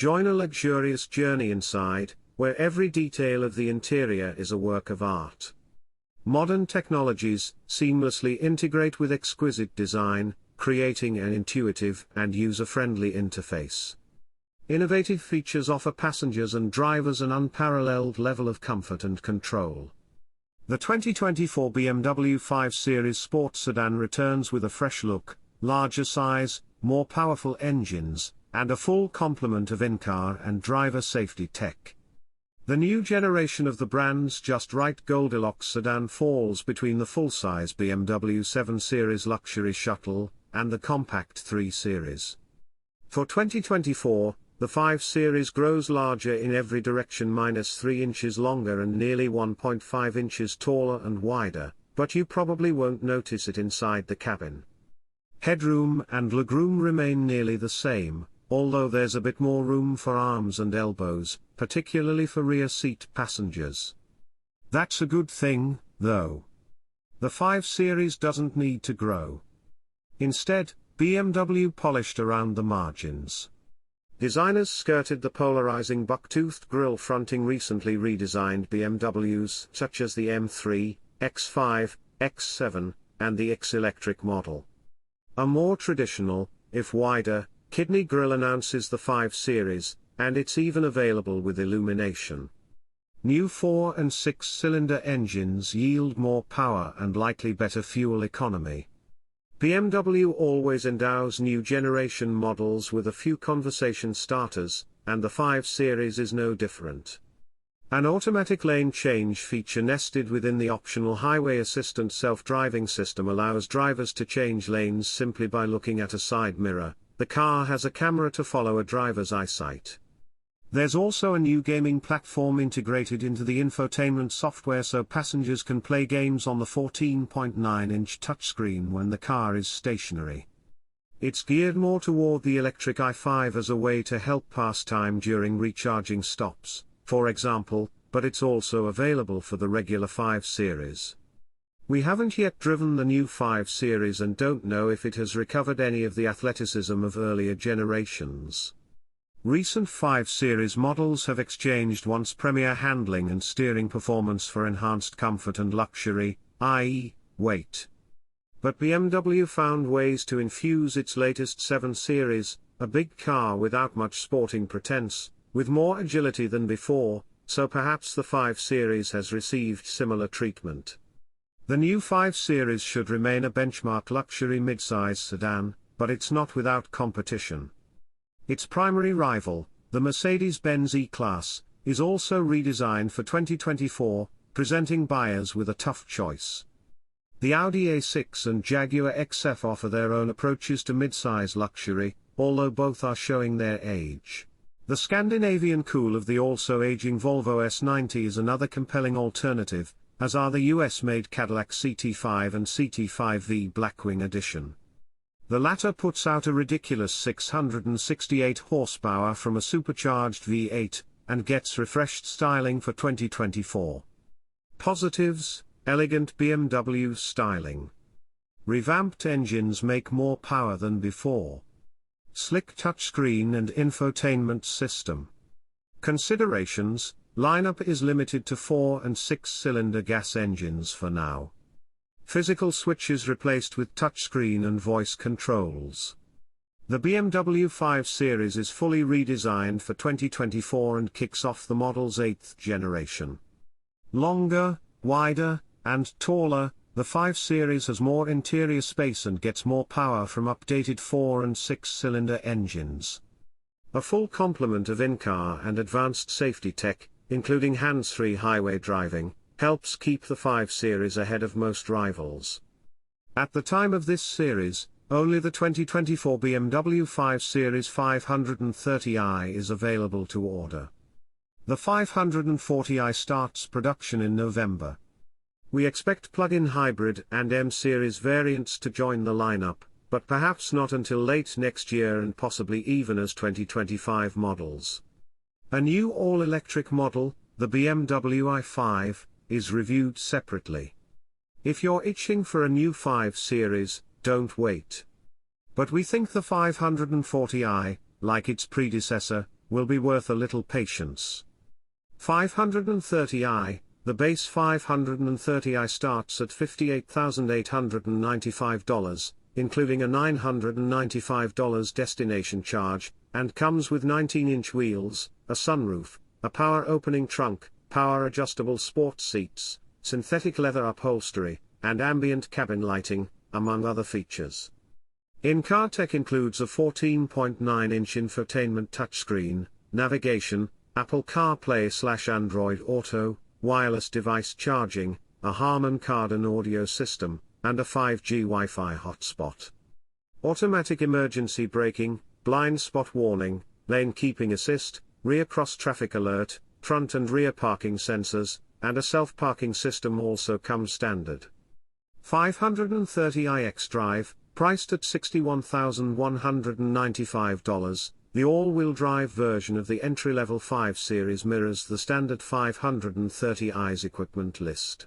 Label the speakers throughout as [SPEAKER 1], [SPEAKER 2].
[SPEAKER 1] Join a luxurious journey inside, where every detail of the interior is a work of art. Modern technologies seamlessly integrate with exquisite design, creating an intuitive and user-friendly interface. Innovative features offer passengers and drivers an unparalleled level of comfort and control. The 2024 BMW 5 Series Sports Sedan returns with a fresh look, larger size, more powerful engines, and a full complement of in-car and driver safety tech. The new generation of the brand's just-right Goldilocks sedan falls between the full-size BMW 7 Series Luxury Shuttle and the compact 3 Series. For 2024, the 5 Series grows larger in every direction, -3 inches longer and nearly 1.5 inches taller and wider, but you probably won't notice it inside the cabin. Headroom and legroom remain nearly the same, although there's a bit more room for arms and elbows, particularly for rear seat passengers. That's a good thing, though. The 5 Series doesn't need to grow. Instead, BMW polished around the margins. Designers skirted the polarizing buck-toothed grille fronting recently redesigned BMWs such as the M3, X5, X7, and the X electric model. A more traditional, if wider, kidney grille announces the 5 Series, and it's even available with illumination. New 4- and 6-cylinder engines yield more power and likely better fuel economy. BMW always endows new generation models with a few conversation starters, and the 5 Series is no different. An automatic lane change feature nested within the optional highway assistant self-driving system allows drivers to change lanes simply by looking at a side mirror. The car has a camera to follow a driver's eyesight. There's also a new gaming platform integrated into the infotainment software so passengers can play games on the 14.9-inch touchscreen when the car is stationary. It's geared more toward the electric i5 as a way to help pass time during recharging stops, for example, but it's also available for the regular 5 Series. We haven't yet driven the new 5 Series and don't know if it has recovered any of the athleticism of earlier generations. Recent 5 Series models have exchanged once premier handling and steering performance for enhanced comfort and luxury, i.e., weight. But BMW found ways to infuse its latest 7 Series, a big car without much sporting pretense, with more agility than before, so perhaps the 5 Series has received similar treatment. The new 5 Series should remain a benchmark luxury midsize sedan, but it's not without competition. Its primary rival, the Mercedes-Benz E-Class, is also redesigned for 2024, presenting buyers with a tough choice. The Audi A6 and Jaguar XF offer their own approaches to midsize luxury, although both are showing their age. The Scandinavian cool of the also aging Volvo S90 is another compelling alternative, as are the US-made Cadillac CT5 and CT5V Blackwing Edition. The latter puts out a ridiculous 668 horsepower from a supercharged V8, and gets refreshed styling for 2024. Positives: elegant BMW styling. Revamped engines make more power than before. Slick touchscreen and infotainment system. Considerations: lineup is limited to 4- and 6-cylinder gas engines for now. Physical switches replaced with touchscreen and voice controls. The BMW 5 Series is fully redesigned for 2024 and kicks off the model's 8th generation. Longer, wider, and taller, the 5 Series has more interior space and gets more power from updated 4- and 6-cylinder engines. A full complement of in-car and advanced safety tech, including hands-free highway driving, helps keep the 5 Series ahead of most rivals. At the time of this series, only the 2024 BMW 5 Series 530i is available to order. The 540i starts production in November. We expect plug-in hybrid and M-Series variants to join the lineup, but perhaps not until late next year and possibly even as 2025 models. A new all-electric model, the BMW i5, is reviewed separately. If you're itching for a new 5 Series, don't wait. But we think the 540i, like its predecessor, will be worth a little patience. 530i. The base 530i starts at $58,895, including a $995 destination charge, and comes with 19-inch wheels, a sunroof, a power opening trunk, power adjustable sports seats, synthetic leather upholstery, and ambient cabin lighting, among other features. In-car tech includes a 14.9-inch infotainment touchscreen, navigation, Apple CarPlay/Android Auto, wireless device charging, a Harman Kardon audio system, and a 5G Wi-Fi hotspot. Automatic emergency braking, blind spot warning, lane keeping assist, rear cross-traffic alert, front and rear parking sensors, and a self-parking system also come standard. 530i xDrive, priced at $61,195, the all-wheel drive version of the entry-level 5 Series mirrors the standard 530i's equipment list.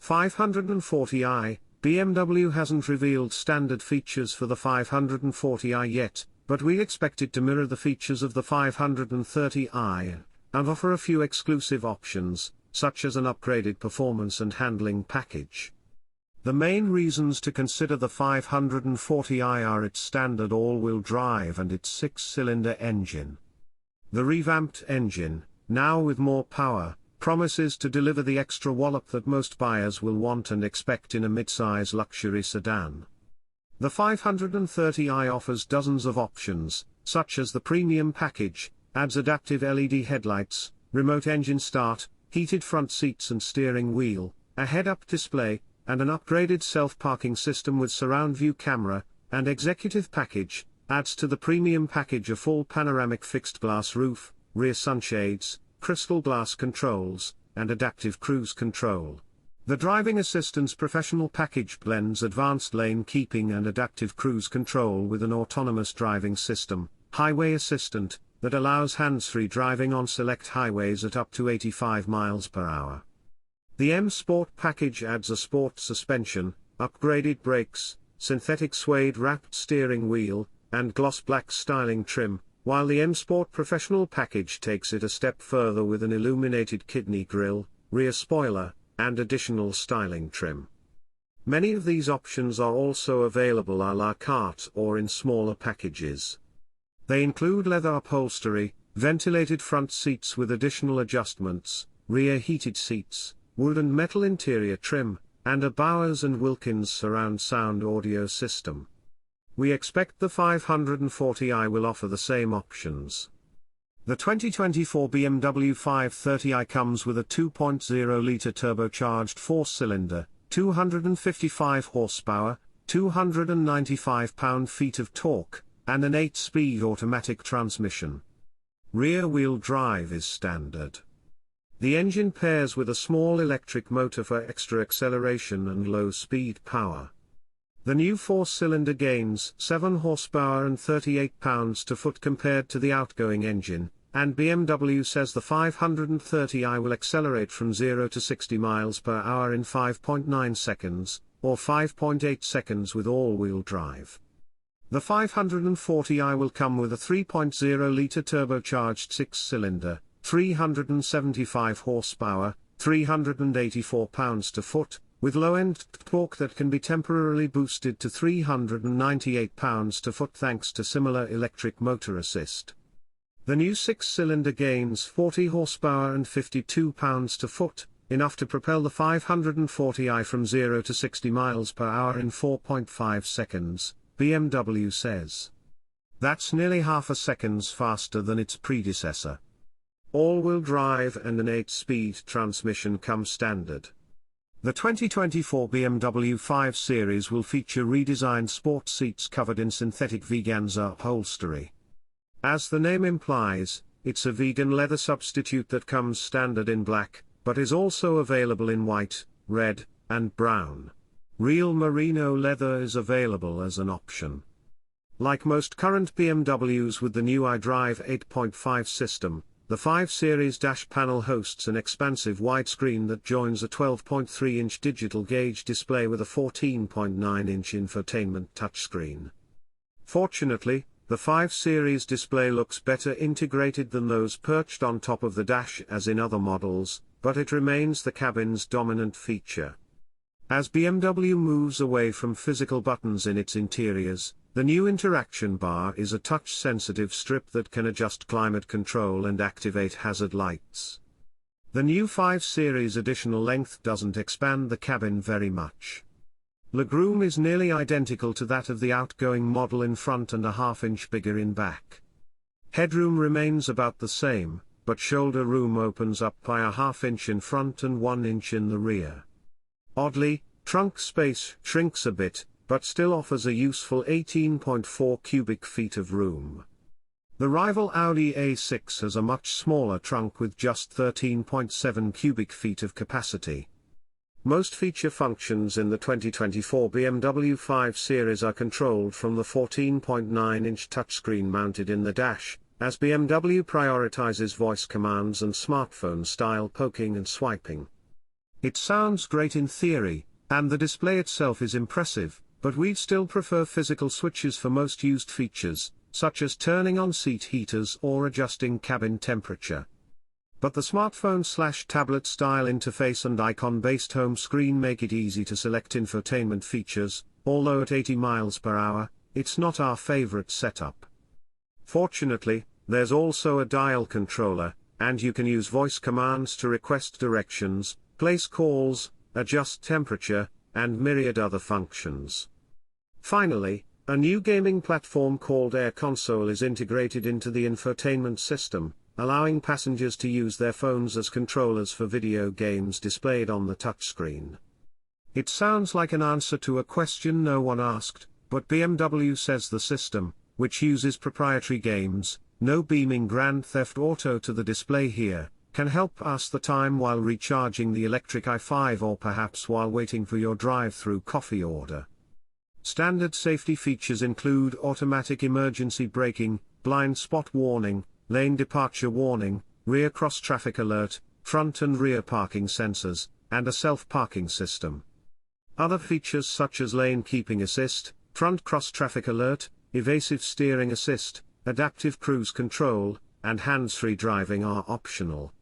[SPEAKER 1] 540i, BMW hasn't revealed standard features for the 540i yet, but we expect it to mirror the features of the 530i, and offer a few exclusive options, such as an upgraded performance and handling package. The main reasons to consider the 540i are its standard all-wheel drive and its 6-cylinder engine. The revamped engine, now with more power, promises to deliver the extra wallop that most buyers will want and expect in a mid-size luxury sedan. The 530i offers dozens of options, such as the premium package, adds adaptive LED headlights, remote engine start, heated front seats and steering wheel, a head-up display, and an upgraded self-parking system with surround view camera, and executive package, adds to the premium package a full panoramic fixed glass roof, rear sunshades, crystal glass controls, and adaptive cruise control. The driving assistance professional package blends advanced lane keeping and adaptive cruise control with an autonomous driving system, highway assistant, that allows hands-free driving on select highways at up to 85 miles per hour. The M Sport package adds a sport suspension, upgraded brakes, synthetic suede wrapped steering wheel, and gloss black styling trim, while the M Sport Professional package takes it a step further with an illuminated kidney grille, rear spoiler, and additional styling trim. Many of these options are also available à la carte or in smaller packages. They include leather upholstery, ventilated front seats with additional adjustments, rear heated seats, wood and metal interior trim, and a Bowers & Wilkins surround sound audio system. We expect the 540i will offer the same options. The 2024 BMW 530i comes with a 2.0-litre turbocharged 4-cylinder, 255 horsepower, 295 pound-feet of torque, and an 8-speed automatic transmission. Rear-wheel drive is standard. The engine pairs with a small electric motor for extra acceleration and low-speed power. The new 4-cylinder gains 7 horsepower and 38 pounds-to-foot compared to the outgoing engine, and BMW says the 530i will accelerate from 0 to 60 miles per hour in 5.9 seconds, or 5.8 seconds with all-wheel drive. The 540i will come with a 3.0-litre turbocharged 6-cylinder, 375 horsepower, 384 pounds-to-foot, with low-end torque that can be temporarily boosted to 398 pounds-to-foot thanks to similar electric motor assist. The new 6-cylinder gains 40 horsepower and 52 pounds-to-foot, enough to propel the 540i from 0 to 60 miles per hour in 4.5 seconds, BMW says. That's nearly half a second faster than its predecessor. All-wheel drive and an 8-speed transmission come standard. The 2024 BMW 5 Series will feature redesigned sport seats covered in synthetic veganza upholstery. As the name implies, it's a vegan leather substitute that comes standard in black, but is also available in white, red, and brown. Real merino leather is available as an option. Like most current BMWs with the new iDrive 8.5 system, the 5 Series dash panel hosts an expansive widescreen that joins a 12.3-inch digital gauge display with a 14.9-inch infotainment touchscreen. Fortunately, the 5 Series display looks better integrated than those perched on top of the dash as in other models, but it remains the cabin's dominant feature. As BMW moves away from physical buttons in its interiors, the new interaction bar is a touch-sensitive strip that can adjust climate control and activate hazard lights. The new 5 Series additional length doesn't expand the cabin very much. Legroom is nearly identical to that of the outgoing model in front and a half-inch bigger in back. Headroom remains about the same, but shoulder room opens up by a half-inch in front and 1 inch in the rear. Oddly, trunk space shrinks a bit, but still offers a useful 18.4 cubic feet of room. The rival Audi A6 has a much smaller trunk with just 13.7 cubic feet of capacity. Most feature functions in the 2024 BMW 5 Series are controlled from the 14.9-inch touchscreen mounted in the dash, as BMW prioritizes voice commands and smartphone-style poking and swiping. It sounds great in theory, and the display itself is impressive, but we'd still prefer physical switches for most used features, such as turning on seat heaters or adjusting cabin temperature. But the smartphone/tablet style interface and icon-based home screen make it easy to select infotainment features, although at 80 miles per hour, it's not our favorite setup. Fortunately, there's also a dial controller, and you can use voice commands to request directions, place calls, adjust temperature, and myriad other functions. Finally, a new gaming platform called Air Console is integrated into the infotainment system, allowing passengers to use their phones as controllers for video games displayed on the touchscreen. It sounds like an answer to a question no one asked, but BMW says the system, which uses proprietary games, no beaming Grand Theft Auto to the display here, can help pass the time while recharging the electric i5 or perhaps while waiting for your drive-thru coffee order. Standard safety features include automatic emergency braking, blind spot warning, lane departure warning, rear cross-traffic alert, front and rear parking sensors, and a self-parking system. Other features such as lane keeping assist, front cross-traffic alert, evasive steering assist, adaptive cruise control, and hands-free driving are optional.